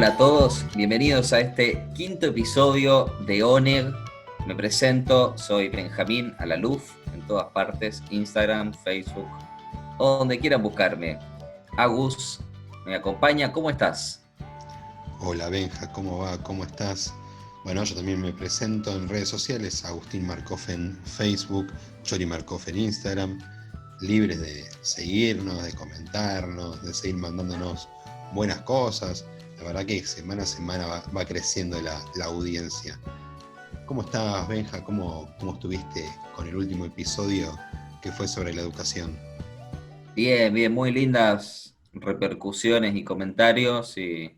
Hola a todos, bienvenidos a este quinto episodio de ONEG. Me presento, soy Benjamín Alaluf, en todas partes, Instagram, Facebook, o donde quieran buscarme. Agus me acompaña, ¿cómo estás? Hola Benja, ¿cómo va? ¿Cómo estás? Bueno, yo también me presento en redes sociales, Agustín Markov en Facebook, Chori Markov en Instagram, libres de seguirnos, de comentarnos, de seguir mandándonos buenas cosas. La verdad que semana a semana va creciendo la audiencia. ¿Cómo estás, Benja? ¿Cómo estuviste con el último episodio que fue sobre la educación? Bien, bien, muy lindas repercusiones y comentarios y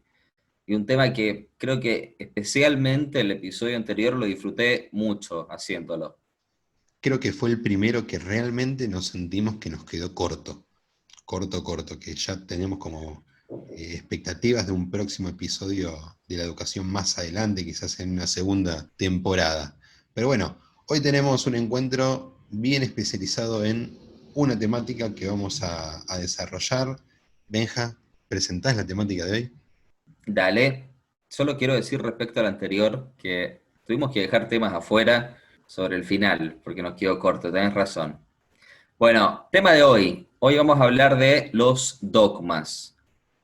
un tema que creo que especialmente el episodio anterior lo disfruté mucho haciéndolo. Creo que fue el primero que realmente nos sentimos que nos quedó corto, que ya tenemos como expectativas de un próximo episodio de la educación más adelante, quizás en una segunda temporada. Pero bueno, hoy tenemos un encuentro bien especializado en una temática que vamos a desarrollar. Benja, ¿presentás la temática de hoy? Dale, solo quiero decir respecto al anterior que tuvimos que dejar temas afuera sobre el final, porque nos quedó corto, tenés razón. Bueno, tema de hoy. Hoy vamos a hablar de los dogmas.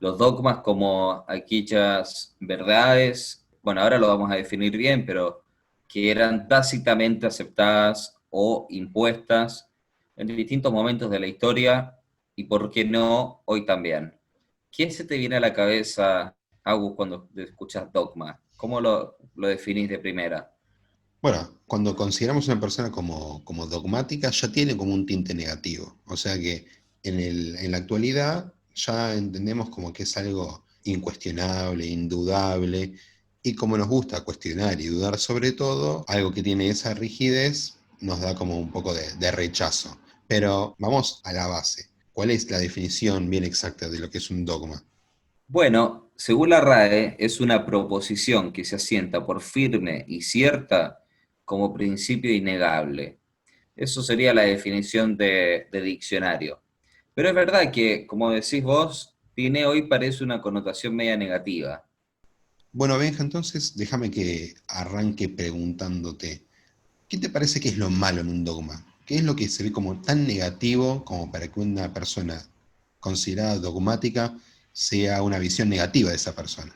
Los dogmas como aquellas verdades, bueno, ahora lo vamos a definir bien, pero que eran tácitamente aceptadas o impuestas en distintos momentos de la historia y, por qué no, hoy también. ¿Qué se te viene a la cabeza, Agus, cuando escuchas dogma? ¿Cómo lo definís de primera? Bueno, cuando consideramos a una persona como dogmática, ya tiene como un tinte negativo. O sea que en la actualidad ya entendemos como que es algo incuestionable, indudable, y como nos gusta cuestionar y dudar sobre todo, algo que tiene esa rigidez nos da como un poco de rechazo. Pero vamos a la base. ¿Cuál es la definición bien exacta de lo que es un dogma? Bueno, según la RAE, es una proposición que se asienta por firme y cierta como principio innegable. Eso sería la definición de diccionario. Pero es verdad que, como decís vos, tiene hoy parece una connotación media negativa. Bueno, Benja, entonces déjame que arranque preguntándote. ¿Qué te parece que es lo malo en un dogma? ¿Qué es lo que se ve como tan negativo como para que una persona considerada dogmática sea una visión negativa de esa persona?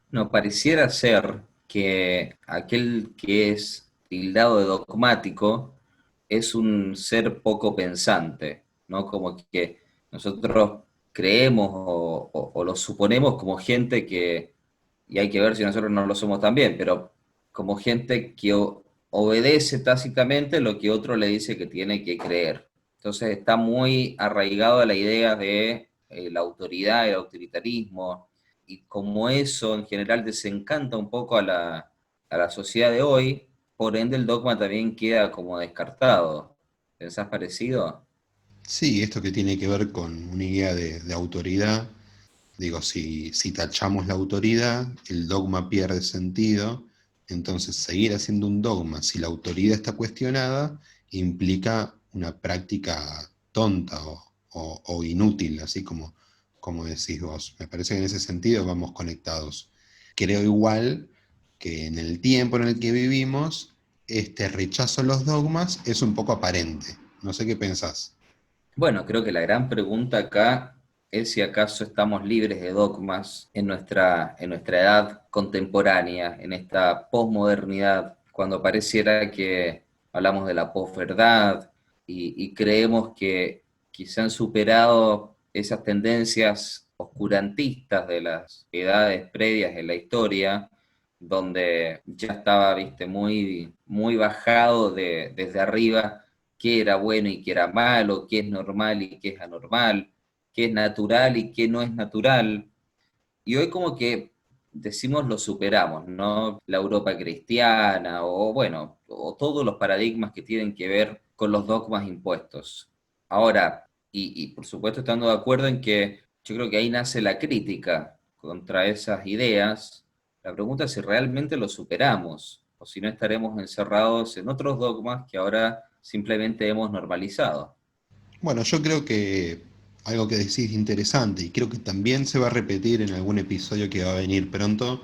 No, pareciera ser que aquel que es tildado de dogmático es un ser poco pensante, ¿no? Como que nosotros creemos o lo suponemos como gente que, y hay que ver si nosotros no lo somos también, pero como gente que obedece tácitamente lo que otro le dice que tiene que creer. Entonces está muy arraigado a la idea de la autoridad, el autoritarismo, y como eso en general desencanta un poco a la sociedad de hoy, por ende el dogma también queda como descartado. ¿Pensás parecido? Sí, esto que tiene que ver con una idea de autoridad, digo, si tachamos la autoridad, el dogma pierde sentido, entonces seguir haciendo un dogma si la autoridad está cuestionada implica una práctica tonta o inútil, así como decís vos. Me parece que en ese sentido vamos conectados. Creo igual que en el tiempo en el que vivimos, este rechazo a los dogmas es un poco aparente. No sé qué pensás. Bueno, creo que la gran pregunta acá es si acaso estamos libres de dogmas en nuestra edad contemporánea, en esta posmodernidad, cuando pareciera que hablamos de la posverdad y creemos que quizá han superado esas tendencias oscurantistas de las edades previas en la historia, donde ya estaba, viste, muy bajado desde arriba qué era bueno y qué era malo, qué es normal y qué es anormal, qué es natural y qué no es natural. Y hoy como que decimos lo superamos, ¿no? La Europa cristiana o bueno, o todos los paradigmas que tienen que ver con los dogmas impuestos. Ahora, y por supuesto estando de acuerdo en que yo creo que ahí nace la crítica contra esas ideas, la pregunta es si realmente lo superamos o si no estaremos encerrados en otros dogmas que ahora simplemente hemos normalizado. Bueno, yo creo que algo que decís interesante, y creo que también se va a repetir en algún episodio que va a venir pronto,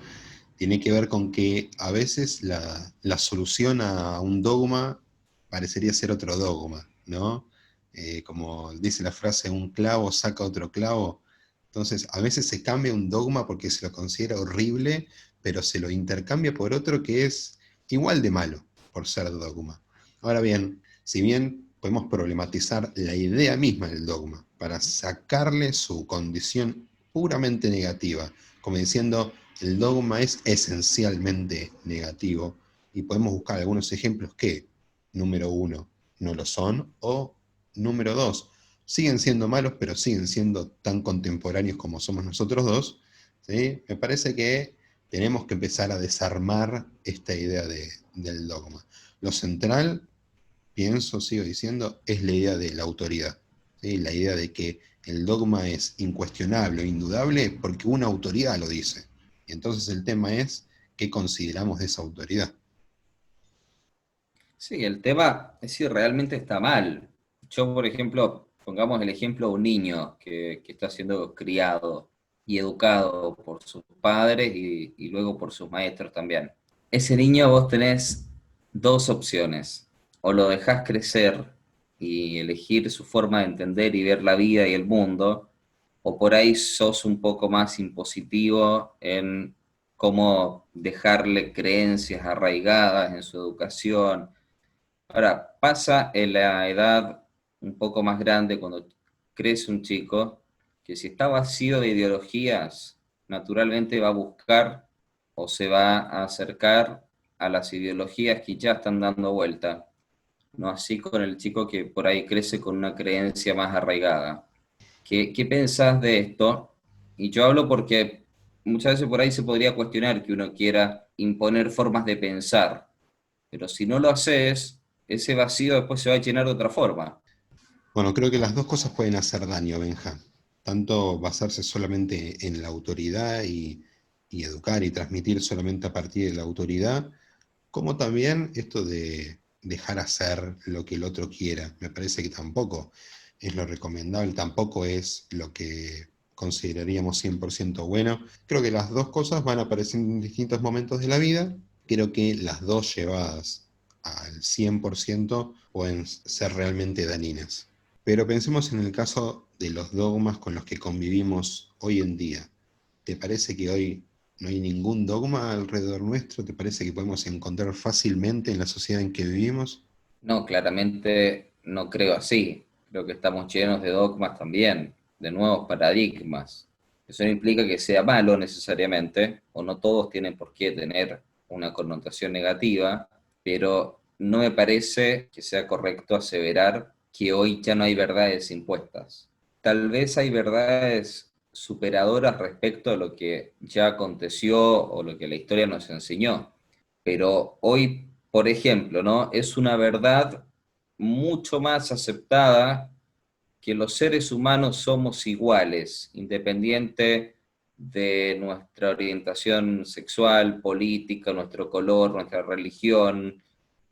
tiene que ver con que a veces la solución a un dogma parecería ser otro dogma, ¿no? Como dice la frase, un clavo saca otro clavo. Entonces, a veces se cambia un dogma porque se lo considera horrible, pero se lo intercambia por otro que es igual de malo por ser dogma. Ahora bien, si bien podemos problematizar la idea misma del dogma para sacarle su condición puramente negativa, como diciendo, el dogma es esencialmente negativo, y podemos buscar algunos ejemplos que, número uno, no lo son, o número dos, siguen siendo malos, pero siguen siendo tan contemporáneos como somos nosotros dos. ¿Sí? Me parece que tenemos que empezar a desarmar esta idea del dogma. Lo central, pienso, sigo diciendo, es la idea de la autoridad. ¿Sí? La idea de que el dogma es incuestionable o indudable porque una autoridad lo dice. Y entonces el tema es qué consideramos de esa autoridad. Sí, el tema es si realmente está mal. Yo, por ejemplo, pongamos el ejemplo de un niño que está siendo criado y educado por sus padres y luego por sus maestros también. Ese niño vos tenés dos opciones. O lo dejás crecer y elegir su forma de entender y ver la vida y el mundo, o por ahí sos un poco más impositivo en cómo dejarle creencias arraigadas en su educación. Ahora, pasa en la edad un poco más grande, cuando crece un chico, que si está vacío de ideologías, naturalmente va a buscar o se va a acercar a las ideologías que ya están dando vuelta, no así con el chico que por ahí crece con una creencia más arraigada. ¿Qué pensás de esto? Y yo hablo porque muchas veces por ahí se podría cuestionar que uno quiera imponer formas de pensar, pero si no lo haces, ese vacío después se va a llenar de otra forma. Bueno, creo que las dos cosas pueden hacer daño, Benja. Tanto basarse solamente en la autoridad y educar y transmitir solamente a partir de la autoridad, como también esto de dejar hacer lo que el otro quiera. Me parece que tampoco es lo recomendable, tampoco es lo que consideraríamos 100% bueno. Creo que las dos cosas van a aparecer en distintos momentos de la vida. Creo que las dos llevadas al 100% pueden ser realmente dañinas. Pero pensemos en el caso de los dogmas con los que convivimos hoy en día. ¿Te parece que hoy no hay ningún dogma alrededor nuestro? ¿Te parece que podemos encontrar fácilmente en la sociedad en que vivimos? No, claramente no creo así. Creo que estamos llenos de dogmas también, de nuevos paradigmas. Eso no implica que sea malo necesariamente, o no todos tienen por qué tener una connotación negativa, pero no me parece que sea correcto aseverar que hoy ya no hay verdades impuestas. Tal vez hay verdades superadoras respecto a lo que ya aconteció o lo que la historia nos enseñó, pero hoy, por ejemplo, ¿no? Es una verdad mucho más aceptada que los seres humanos somos iguales, independiente de nuestra orientación sexual, política, nuestro color, nuestra religión.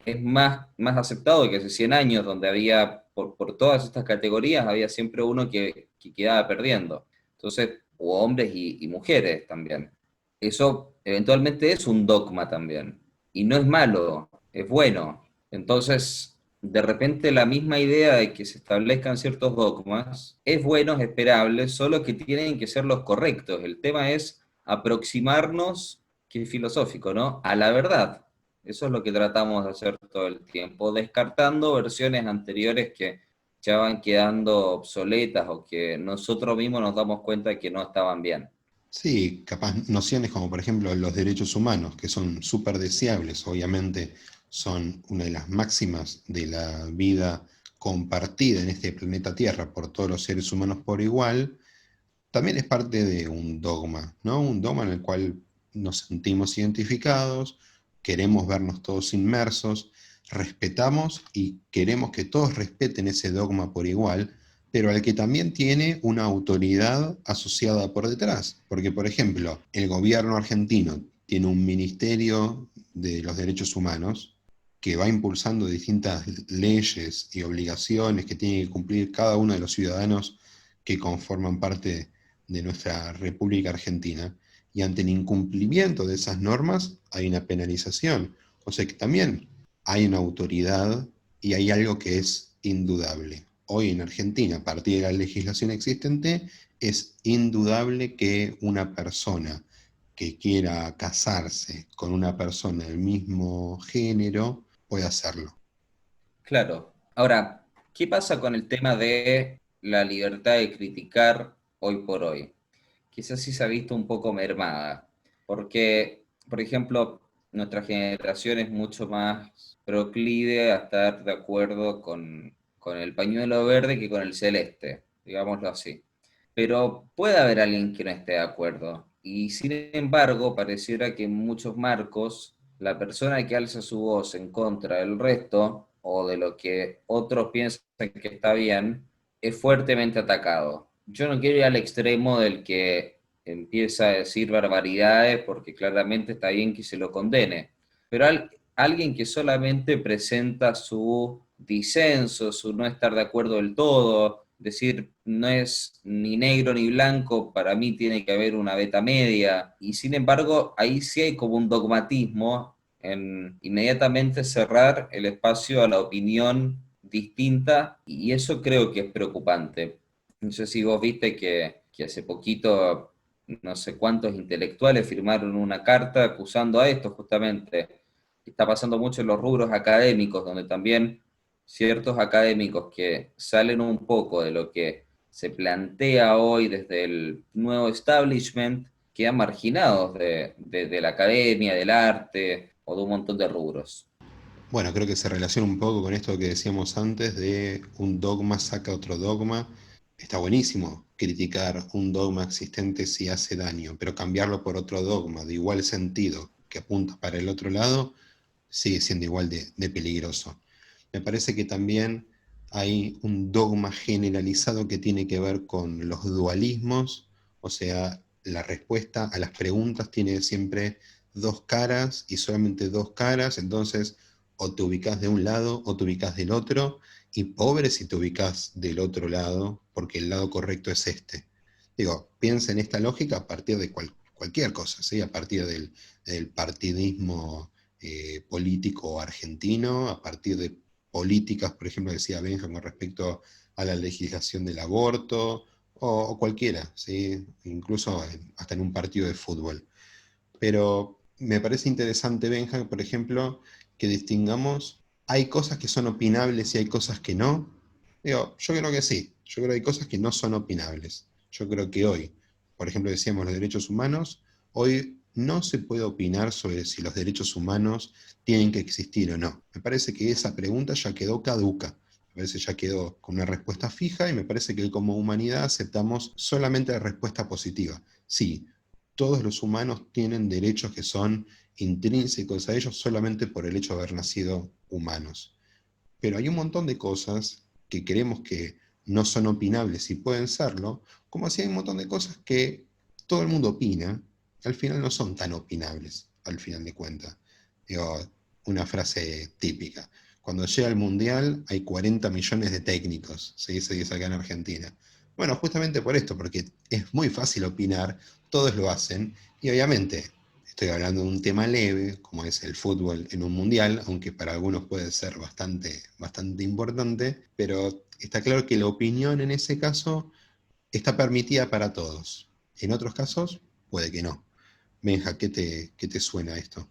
Es más aceptado que hace 100 años, donde había, por todas estas categorías, había siempre uno que quedaba perdiendo. Entonces, o hombres y mujeres también. Eso eventualmente es un dogma también. Y no es malo, es bueno. Entonces, de repente la misma idea de que se establezcan ciertos dogmas es bueno, es esperable, solo que tienen que ser los correctos. El tema es aproximarnos, que es filosófico, ¿no? A la verdad. Eso es lo que tratamos de hacer todo el tiempo, descartando versiones anteriores que ya van quedando obsoletas o que nosotros mismos nos damos cuenta que no estaban bien. Sí, capaz nociones como por ejemplo los derechos humanos, que son súper deseables, obviamente son una de las máximas de la vida compartida en este planeta Tierra por todos los seres humanos por igual, también es parte de un dogma, ¿no? Un dogma en el cual nos sentimos identificados, queremos vernos todos inmersos, respetamos y queremos que todos respeten ese dogma por igual, pero al que también tiene una autoridad asociada por detrás. Porque, por ejemplo, el gobierno argentino tiene un ministerio de los derechos humanos que va impulsando distintas leyes y obligaciones que tiene que cumplir cada uno de los ciudadanos que conforman parte de nuestra República Argentina, y ante el incumplimiento de esas normas hay una penalización. O sea que también hay una autoridad y hay algo que es indudable. Hoy en Argentina, a partir de la legislación existente, es indudable que una persona que quiera casarse con una persona del mismo género puede hacerlo. Claro. Ahora, ¿qué pasa con el tema de la libertad de criticar hoy por hoy? Quizás sí se ha visto un poco mermada, porque, por ejemplo, nuestra generación es mucho más proclive a estar de acuerdo con el pañuelo verde que con el celeste, digámoslo así. Pero puede haber alguien que no esté de acuerdo, y sin embargo, pareciera que en muchos marcos, la persona que alza su voz en contra del resto, o de lo que otros piensan que está bien, es fuertemente atacado. Yo no quiero ir al extremo del que empieza a decir barbaridades porque claramente está bien que se lo condene, pero alguien que solamente presenta su disenso, su no estar de acuerdo del todo, decir no es ni negro ni blanco, para mí tiene que haber una beta media, y sin embargo ahí sí hay como un dogmatismo en inmediatamente cerrar el espacio a la opinión distinta, y eso creo que es preocupante. No sé si vos viste que hace poquito no sé cuántos intelectuales firmaron una carta acusando a esto justamente. Está pasando mucho en los rubros académicos, donde también ciertos académicos que salen un poco de lo que se plantea hoy desde el nuevo establishment, quedan marginados de la academia, del arte o de un montón de rubros. Bueno, creo que se relaciona un poco con esto que decíamos antes de un dogma saca otro dogma. Está buenísimo criticar un dogma existente si hace daño, pero cambiarlo por otro dogma de igual sentido que apunta para el otro lado sigue siendo igual de peligroso. Me parece que también hay un dogma generalizado que tiene que ver con los dualismos, o sea, la respuesta a las preguntas tiene siempre dos caras y solamente dos caras, entonces o te ubicas de un lado o te ubicas del otro, y pobre si te ubicas del otro lado, porque el lado correcto es este. Digo, piensa en esta lógica a partir de cualquier cosa, ¿sí? A partir del partidismo político argentino, a partir de políticas, por ejemplo, decía Benja con respecto a la legislación del aborto, o cualquiera, ¿sí? Incluso hasta en un partido de fútbol. Pero me parece interesante, Benja, por ejemplo, que distingamos, hay cosas que son opinables y hay cosas que no. Digo, yo creo que sí, yo creo que hay cosas que no son opinables. Yo creo que hoy, por ejemplo, decíamos los derechos humanos, hoy no se puede opinar sobre si los derechos humanos tienen que existir o no. Me parece que esa pregunta ya quedó caduca. Me parece que ya quedó con una respuesta fija y me parece que como humanidad aceptamos solamente la respuesta positiva. Sí, todos los humanos tienen derechos que son intrínsecos a ellos solamente por el hecho de haber nacido humanos. Pero hay un montón de cosas que creemos que no son opinables y pueden serlo, como así hay un montón de cosas que todo el mundo opina, y al final no son tan opinables, al final de cuentas. Digo, una frase típica. Cuando llega el Mundial hay 40 millones de técnicos, se dice acá en Argentina. Bueno, justamente por esto, porque es muy fácil opinar, todos lo hacen, y obviamente estoy hablando de un tema leve, como es el fútbol en un mundial, aunque para algunos puede ser bastante importante, pero está claro que la opinión en ese caso está permitida para todos. En otros casos, puede que no. Benja, ¿qué te suena esto?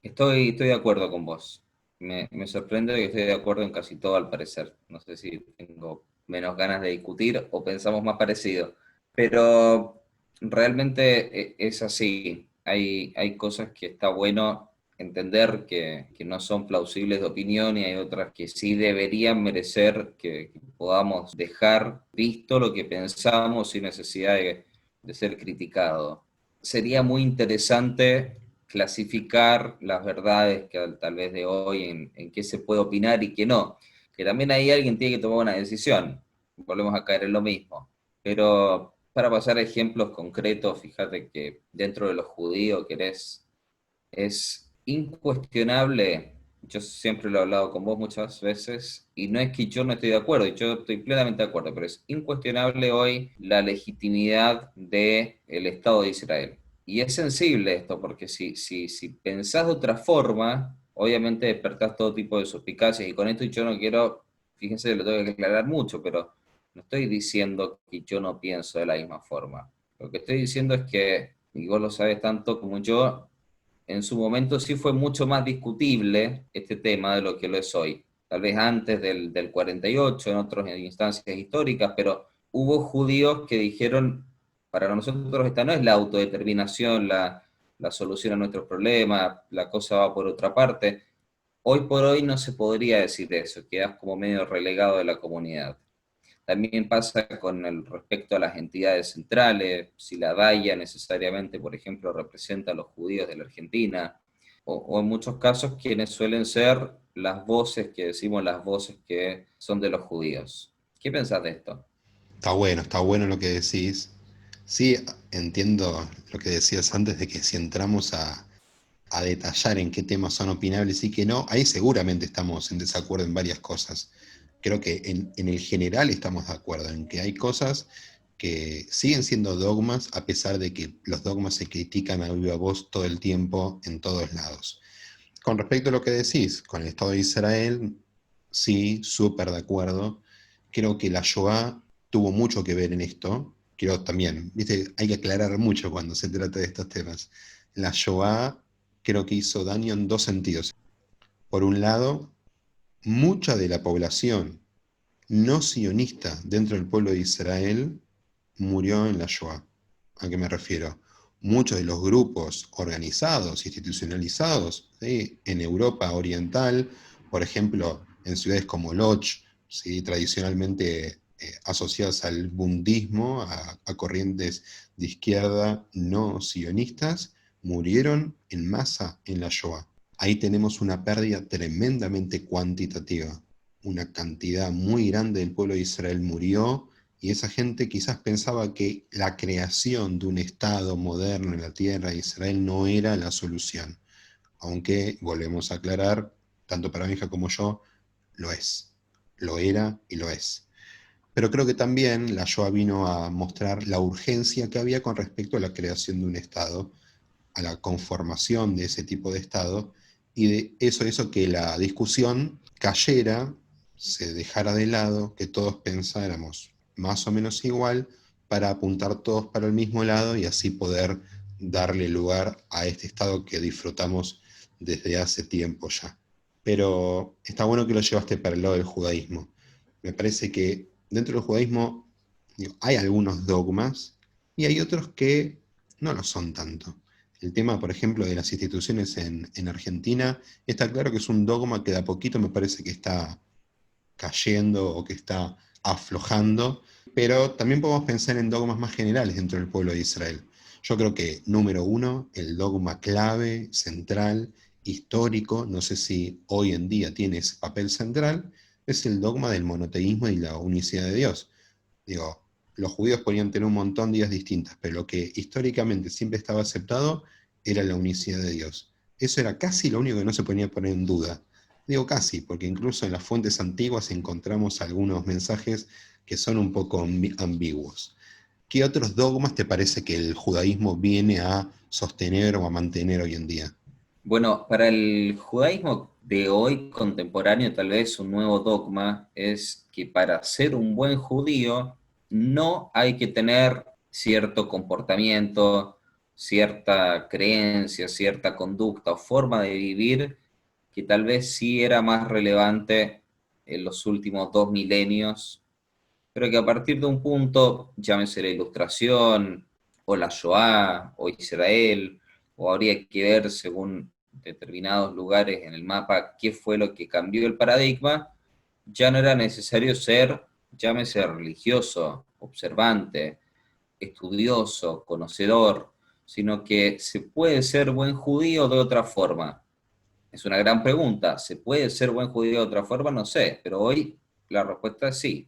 Estoy de acuerdo con vos. Me sorprende que estoy de acuerdo en casi todo al parecer. No sé si tengo menos ganas de discutir o pensamos más parecido, pero realmente es así. Hay cosas que está bueno entender que no son plausibles de opinión, y hay otras que sí deberían merecer que podamos dejar visto lo que pensamos sin necesidad de ser criticado. Sería muy interesante clasificar las verdades que tal vez de hoy en qué se puede opinar y qué no. Que también ahí alguien tiene que tomar una decisión. Volvemos a caer en lo mismo. Pero para pasar a ejemplos concretos, fíjate que dentro de los judíos es incuestionable yo siempre lo he hablado con vos muchas veces, y no es que yo no esté de acuerdo, yo estoy plenamente de acuerdo, pero es incuestionable hoy la legitimidad del Estado de Israel. Y es sensible esto, porque si pensás de otra forma, obviamente despertás todo tipo de suspicacias, y con esto yo no quiero, fíjense, lo tengo que aclarar mucho, pero no estoy diciendo que yo no pienso de la misma forma. Lo que estoy diciendo es que, y vos lo sabes tanto como yo, en su momento sí fue mucho más discutible este tema de lo que lo es hoy. Tal vez antes del 48, en otras instancias históricas, pero hubo judíos que dijeron, para nosotros esta no es la autodeterminación, la solución a nuestros problemas, la cosa va por otra parte. Hoy por hoy no se podría decir eso, quedas como medio relegado de la comunidad. También pasa con el respecto a las entidades centrales, si la DAIA necesariamente, por ejemplo, representa a los judíos de la Argentina, o en muchos casos quienes suelen ser las voces que decimos, las voces que son de los judíos. ¿Qué pensás de esto? Está bueno lo que decís. Sí, entiendo lo que decías antes de que si entramos a detallar en qué temas son opinables y qué no, ahí seguramente estamos en desacuerdo en varias cosas. Creo que en el general estamos de acuerdo en que hay cosas que siguen siendo dogmas a pesar de que los dogmas se critican a viva voz todo el tiempo en todos lados. Con respecto a lo que decís, con el Estado de Israel, sí, súper de acuerdo. Creo que la Shoah tuvo mucho que ver en esto. Creo también, viste, hay que aclarar mucho cuando se trata de estos temas. La Shoah creo que hizo daño en dos sentidos. Por un lado, mucha de la población no sionista dentro del pueblo de Israel murió en la Shoah. ¿A qué me refiero? Muchos de los grupos organizados, institucionalizados, ¿sí? En Europa Oriental, por ejemplo, en ciudades como Lodz, ¿sí? Tradicionalmente asociadas al bundismo, a corrientes de izquierda no sionistas, murieron en masa en la Shoah. Ahí tenemos una pérdida tremendamente cuantitativa. Una cantidad muy grande del pueblo de Israel murió y esa gente quizás pensaba que la creación de un Estado moderno en la tierra de Israel no era la solución, aunque volvemos a aclarar, tanto para mi hija como yo, lo es, lo era y lo es. Pero creo que también la Shoah vino a mostrar la urgencia que había con respecto a la creación de un Estado, a la conformación de ese tipo de Estado, y de eso hizo que la discusión cayera, se dejara de lado, que todos pensáramos más o menos igual, para apuntar todos para el mismo lado y así poder darle lugar a este Estado que disfrutamos desde hace tiempo ya. Pero está bueno que lo llevaste para el lado del judaísmo. Me parece que dentro del judaísmo digo, hay algunos dogmas y hay otros que no lo son tanto. El tema, por ejemplo, de las instituciones en Argentina, está claro que es un dogma que de a poquito me parece que está cayendo o que está aflojando, pero también podemos pensar en dogmas más generales dentro del pueblo de Israel. Yo creo que, número uno, el dogma clave, central, histórico, no sé si hoy en día tiene ese papel central, es el dogma del monoteísmo y la unicidad de Dios. Digo, los judíos podían tener un montón de ideas distintas, pero lo que históricamente siempre estaba aceptado era la unicidad de Dios. Eso era casi lo único que no se podía poner en duda. Digo casi, porque incluso en las fuentes antiguas encontramos algunos mensajes que son un poco ambiguos. ¿Qué otros dogmas te parece que el judaísmo viene a sostener o a mantener hoy en día? Bueno, para el judaísmo de hoy contemporáneo, tal vez un nuevo dogma es que para ser un buen judío no hay que tener cierto comportamiento, cierta creencia, cierta conducta o forma de vivir que tal vez sí era más relevante en los últimos 2 milenios, pero que a partir de un punto, llámese la Ilustración, o la Shoah, o Israel, o habría que ver según determinados lugares en el mapa qué fue lo que cambió el paradigma, ya no era necesario ser, llámese religioso, observante, estudioso, conocedor, sino que se puede ser buen judío de otra forma. Es una gran pregunta. ¿Se puede ser buen judío de otra forma? No sé, pero hoy la respuesta es sí.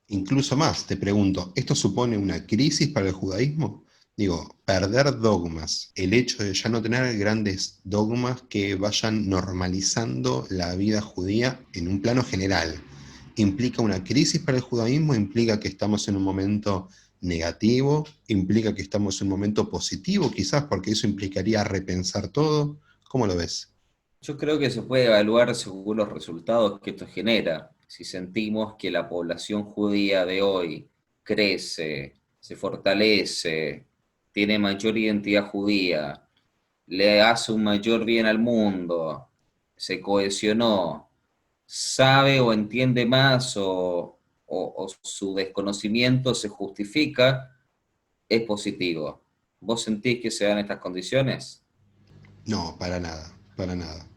Incluso más, te pregunto, ¿esto supone una crisis para el judaísmo? Digo, perder dogmas, el hecho de ya no tener grandes dogmas que vayan normalizando la vida judía en un plano general, implica una crisis para el judaísmo, implica que estamos en un momento negativo, implica que estamos en un momento positivo, quizás porque eso implicaría repensar todo. ¿Cómo lo ves? Yo creo que se puede evaluar según los resultados que esto genera. Si sentimos que la población judía de hoy crece, se fortalece, tiene mayor identidad judía, le hace un mayor bien al mundo, se cohesionó, sabe o entiende más o su desconocimiento se justifica, es positivo. ¿Vos sentís que se dan estas condiciones? No, para nada, para nada.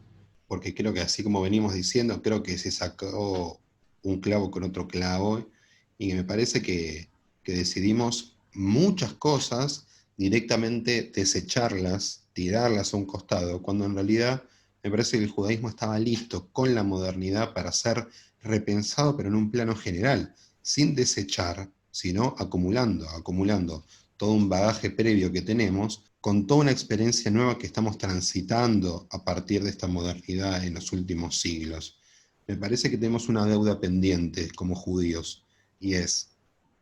Porque creo que así como venimos diciendo, creo que se sacó un clavo con otro clavo y me parece que decidimos muchas cosas directamente desecharlas, tirarlas a un costado, cuando en realidad me parece que el judaísmo estaba listo con la modernidad para ser repensado, pero en un plano general, sin desechar, sino acumulando, acumulando todo un bagaje previo que tenemos, con toda una experiencia nueva que estamos transitando a partir de esta modernidad en los últimos siglos. Me parece que tenemos una deuda pendiente como judíos, y es,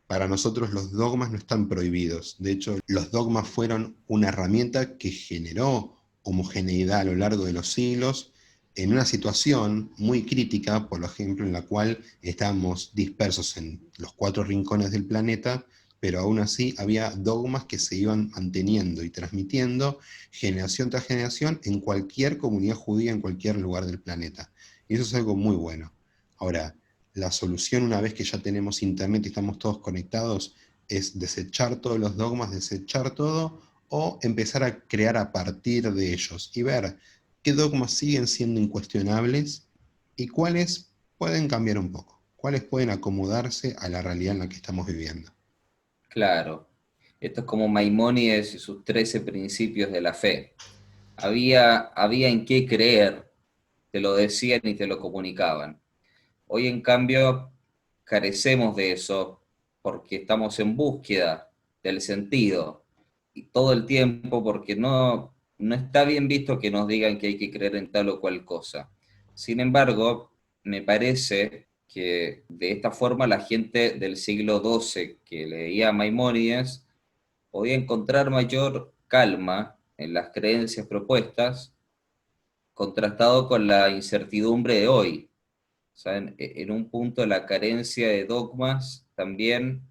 para nosotros los dogmas no están prohibidos. De hecho, los dogmas fueron una herramienta que generó homogeneidad a lo largo de los siglos en una situación muy crítica, por ejemplo, en la cual estábamos dispersos en los cuatro rincones del planeta, pero aún así había dogmas que se iban manteniendo y transmitiendo generación tras generación en cualquier comunidad judía, en cualquier lugar del planeta. Y eso es algo muy bueno. Ahora, la solución una vez que ya tenemos internet y estamos todos conectados es desechar todos los dogmas, desechar todo o empezar a crear a partir de ellos y ver qué dogmas siguen siendo incuestionables y cuáles pueden cambiar un poco, cuáles pueden acomodarse a la realidad en la que estamos viviendo. Claro. Esto es como Maimónides y sus 13 principios de la fe. Había en qué creer, te lo decían y te lo comunicaban. Hoy, en cambio, carecemos de eso porque estamos en búsqueda del sentido y todo el tiempo porque no está bien visto que nos digan que hay que creer en tal o cual cosa. Sin embargo, me parece que de esta forma la gente del siglo XII que leía Maimónides podía encontrar mayor calma en las creencias propuestas contrastado con la incertidumbre de hoy. O sea, en un punto la carencia de dogmas también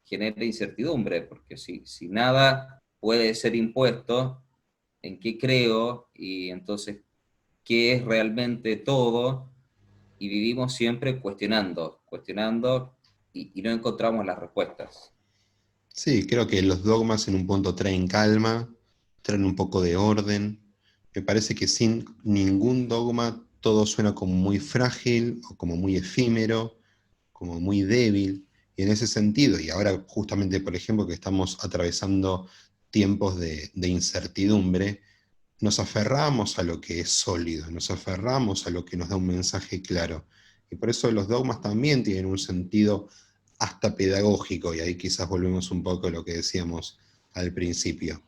genera incertidumbre, porque si nada puede ser impuesto, ¿en qué creo? Y entonces, ¿qué es realmente todo? Y vivimos siempre cuestionando, cuestionando y no encontramos las respuestas. Sí, creo que los dogmas en un punto traen calma, traen un poco de orden. Me parece que sin ningún dogma todo suena como muy frágil o como muy efímero, como muy débil. Y en ese sentido, y ahora justamente, por ejemplo, que estamos atravesando tiempos de incertidumbre, nos aferramos a lo que es sólido, nos aferramos a lo que nos da un mensaje claro. Y por eso los dogmas también tienen un sentido hasta pedagógico, y ahí quizás volvemos un poco a lo que decíamos al principio.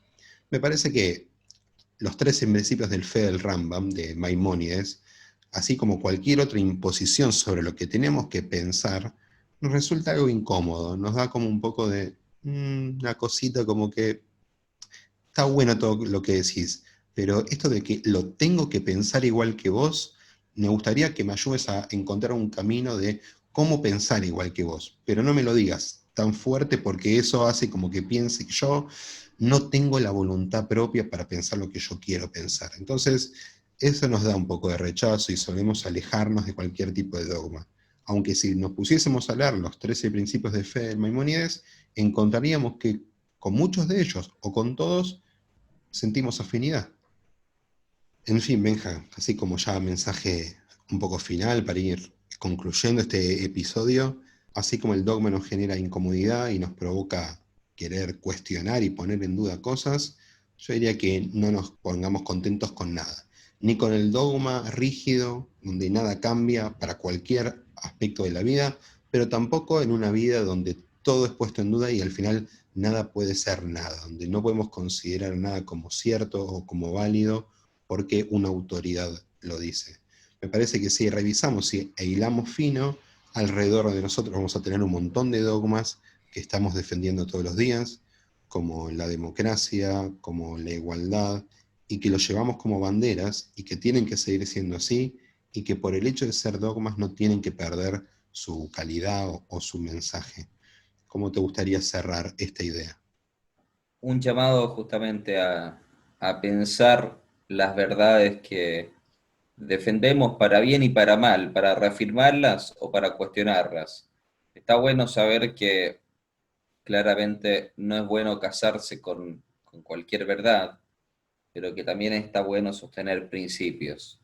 Me parece que los 13 principios del fe del Rambam, de Maimónides, así como cualquier otra imposición sobre lo que tenemos que pensar, nos resulta algo incómodo, nos da como un poco de una cosita como que está bueno todo lo que decís, pero esto de que lo tengo que pensar igual que vos, me gustaría que me ayudes a encontrar un camino de cómo pensar igual que vos, pero no me lo digas tan fuerte porque eso hace como que piense que yo no tengo la voluntad propia para pensar lo que yo quiero pensar. Entonces, eso nos da un poco de rechazo y solemos alejarnos de cualquier tipo de dogma. Aunque si nos pusiésemos a leer los 13 principios de fe de Maimónides, encontraríamos que con muchos de ellos o con todos sentimos afinidad. En fin, Benja, así como ya mensaje un poco final para ir concluyendo este episodio, así como el dogma nos genera incomodidad y nos provoca querer cuestionar y poner en duda cosas, yo diría que no nos pongamos contentos con nada, ni con el dogma rígido, donde nada cambia para cualquier aspecto de la vida, pero tampoco en una vida donde todo es puesto en duda y al final nada puede ser nada, donde no podemos considerar nada como cierto o como válido porque una autoridad lo dice. Me parece que si revisamos e hilamos fino, alrededor de nosotros vamos a tener un montón de dogmas que estamos defendiendo todos los días, como la democracia, como la igualdad, y que los llevamos como banderas y que tienen que seguir siendo así, y que por el hecho de ser dogmas no tienen que perder su calidad o su mensaje. ¿Cómo te gustaría cerrar esta idea? Un llamado justamente a pensar las verdades que defendemos para bien y para mal, para reafirmarlas o para cuestionarlas. Está bueno saber que claramente no es bueno casarse con cualquier verdad, pero que también está bueno sostener principios.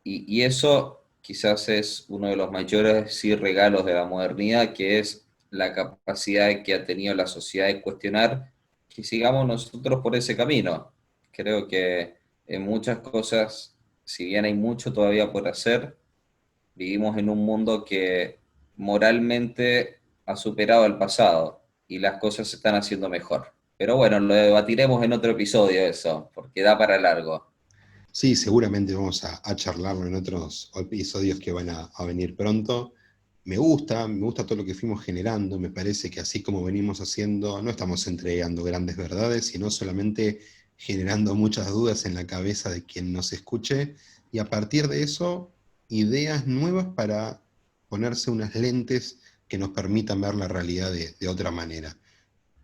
Y eso quizás es uno de los mayores sí, regalos de la modernidad, que es la capacidad que ha tenido la sociedad de cuestionar que sigamos nosotros por ese camino. Creo que en muchas cosas, si bien hay mucho todavía por hacer, vivimos en un mundo que moralmente ha superado el pasado y las cosas se están haciendo mejor. Pero bueno, lo debatiremos en otro episodio eso, porque da para largo. Sí, seguramente vamos a charlarlo en otros episodios que van a venir pronto. Me gusta todo lo que fuimos generando, me parece que así como venimos haciendo, no estamos entregando grandes verdades, sino solamente generando muchas dudas en la cabeza de quien nos escuche y a partir de eso, ideas nuevas para ponerse unas lentes que nos permitan ver la realidad de otra manera.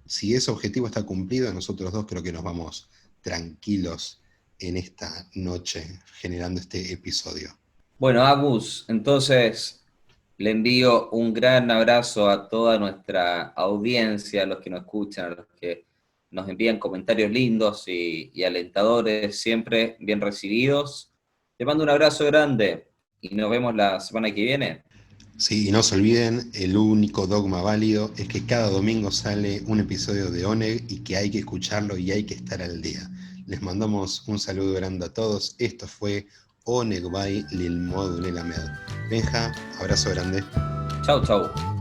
Si ese objetivo está cumplido, nosotros dos creo que nos vamos tranquilos en esta noche generando este episodio. Bueno, Agus, entonces le envío un gran abrazo a toda nuestra audiencia, a los que nos escuchan, a los que nos envían comentarios lindos y alentadores, siempre bien recibidos. Te mando un abrazo grande y nos vemos la semana que viene. Sí, y no se olviden, el único dogma válido es que cada domingo sale un episodio de ONEG y que hay que escucharlo y hay que estar al día. Les mandamos un saludo grande a todos. Esto fue ONEG by Lil Mod Lamed. Benja, abrazo grande. Chau, chau.